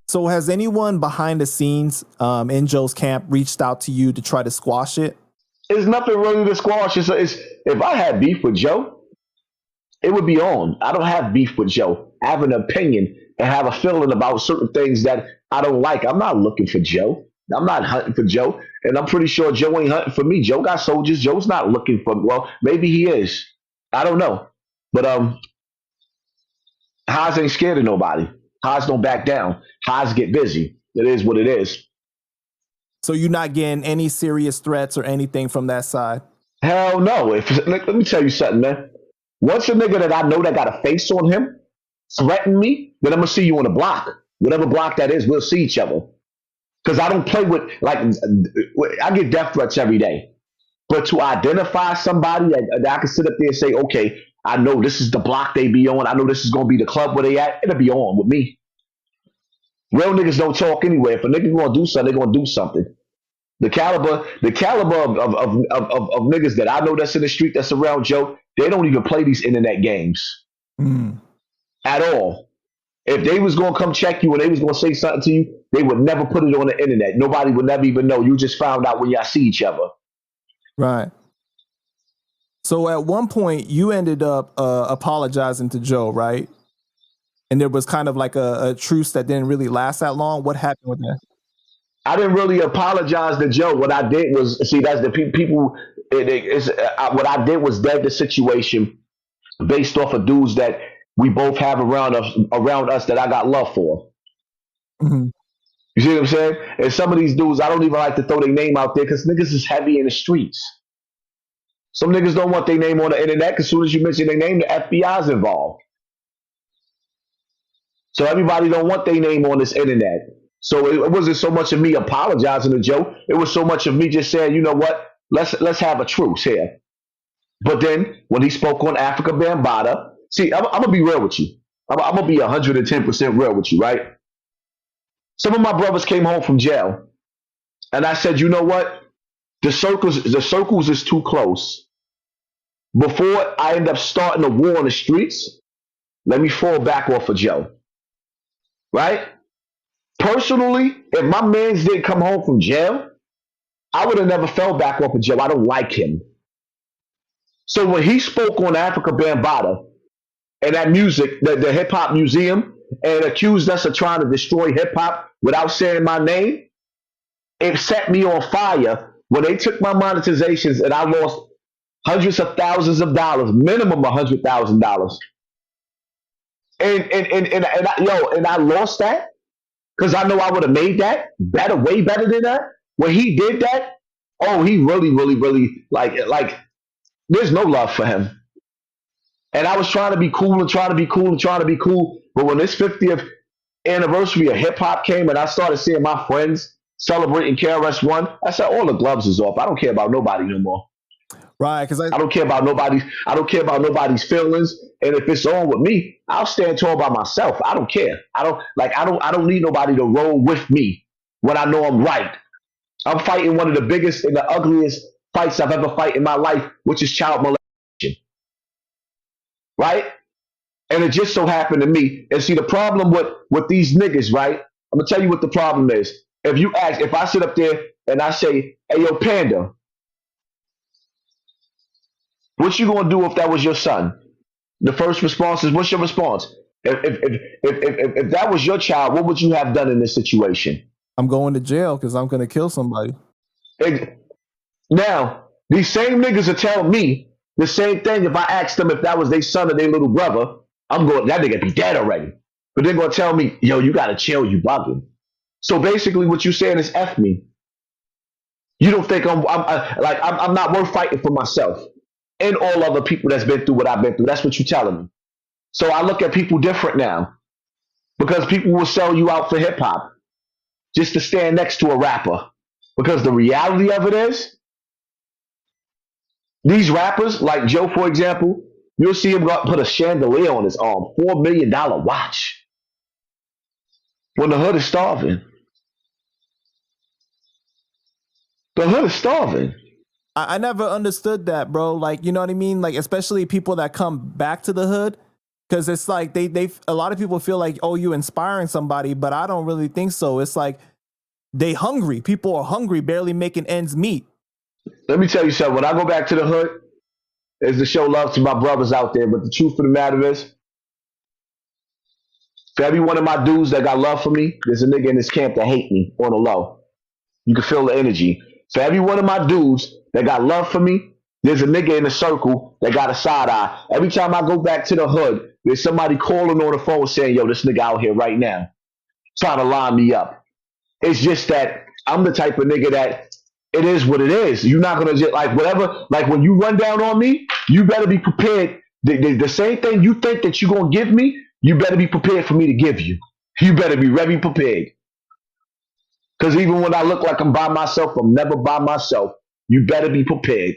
So has anyone behind the scenes in Joe's camp reached out to you to try to squash it? There's nothing really to squash. It's if I had beef with Joe, it would be on. I don't have beef with Joe. I have an opinion and have a feeling about certain things that I don't like. I'm not looking for Joe. I'm not hunting for Joe. And I'm pretty sure Joe ain't hunting for me. Joe got soldiers. Joe's not looking for, well, maybe he is. I don't know. But Haas ain't scared of nobody. Haas don't back down. Haas get busy. It is what it is. So you're not getting any serious threats or anything from that side? Hell no. Let me tell you something, man. Once a nigga that I know that got a face on him threaten me, then I'm gonna see you on the block. Whatever block that is, we'll see each other. Because I don't play with, like, I get death threats every day. But to identify somebody that I can sit up there and say, okay, I know this is the block they be on. I know this is gonna be the club where they at. It'll be on with me. Real niggas don't talk anyway. If a nigga gonna do something, they gonna do something. The caliber of niggas that I know that's in the street that's around Joe, they don't even play these internet games at all. If they was gonna come check you and they was gonna say something to you, they would never put it on the internet. Nobody would never even know. You just found out when y'all see each other. Right. So at one point you ended up apologizing to Joe, right? And there was kind of like a truce that didn't really last that long. What happened with that? I didn't really apologize to Joe. What I did was, see, that's the people. What I did was dead the situation based off of dudes that we both have around us that I got love for. Mm-hmm. You see what I'm saying? And some of these dudes, I don't even like to throw their name out there because niggas is heavy in the streets. Some niggas don't want their name on the internet because as soon as you mention their name, the FBI's involved. So everybody don't want their name on this internet. So it wasn't so much of me apologizing to Joe. It was so much of me just saying, you know what? Let's have a truce here. But then when he spoke on Africa Bambaataa, see, I'm gonna be real with you. I'm gonna be 110% real with you, right? Some of my brothers came home from jail, and I said, you know what? The circles is too close. Before I end up starting a war on the streets, let me fall back off of Joe. Right? Personally, if my mans didn't come home from jail, I would have never fell back off of Joe. I don't like him. So when he spoke on Africa Bambaataa and that music, the hip hop museum, and accused us of trying to destroy hip hop without saying my name, it set me on fire when they took my monetizations and I lost hundreds of thousands of dollars, minimum $100,000. And I lost that because I know I would have made that better, way better than that. When he did that, oh, he really like there's no love for him. And I was trying to be cool and trying to be cool and trying to be cool. But when this 50th anniversary of hip hop came and I started seeing my friends celebrating KRS-One, I said, all the gloves is off. I don't care about nobody no more. Right, because I don't care about nobody's. I don't care about nobody's feelings. And if it's on with me, I'll stand tall by myself. I don't care. I don't need nobody to roll with me when I know I'm right. I'm fighting one of the biggest and the ugliest fights I've ever fight in my life, which is child molestation. Right? And it just so happened to me. And see, the problem with these niggas, right? I'm gonna tell you what the problem is. If I sit up there and I say, "Hey, yo, Panda, what you gonna do if that was your son?" The first response is, "What's your response?" If that was your child, what would you have done in this situation? I'm going to jail because I'm going to kill somebody. Now, these same niggas are telling me the same thing. If I asked them if that was their son or their little brother, I'm going, that nigga be dead already. But they're gonna tell me, "Yo, you gotta chill, you bugging." So basically, what you're saying is F me. You don't think I'm not worth fighting for myself and all other people that's been through what I've been through. That's what you're telling me. So I look at people different now because people will sell you out for hip hop just to stand next to a rapper. Because the reality of it is, these rappers, like Joe, for example, you'll see him put a chandelier on his arm, $4 million watch, when the hood is starving. The hood is starving. I never understood that, bro. Like, you know what I mean? Like, especially people that come back to the hood. Because it's like they a lot of people feel like, oh, you inspiring somebody, but I don't really think so. It's like they hungry. People are hungry, barely making ends meet. Let me tell you something. When I go back to the hood, is to show love to my brothers out there. But the truth of the matter is, for every one of my dudes that got love for me, there's a nigga in this camp that hate me on the low. You can feel the energy. For every one of my dudes that got love for me, there's a nigga in the circle that got a side eye. Every time I go back to the hood, there's somebody calling on the phone saying, yo, this nigga out here right now, trying to line me up. It's just that I'm the type of nigga that it is what it is. You're not gonna just like whatever, like when you run down on me, you better be prepared. The same thing you think that you're gonna give me, you better be prepared for me to give you. You better be very prepared. Because even when I look like I'm by myself, I'm never by myself. You better be prepared.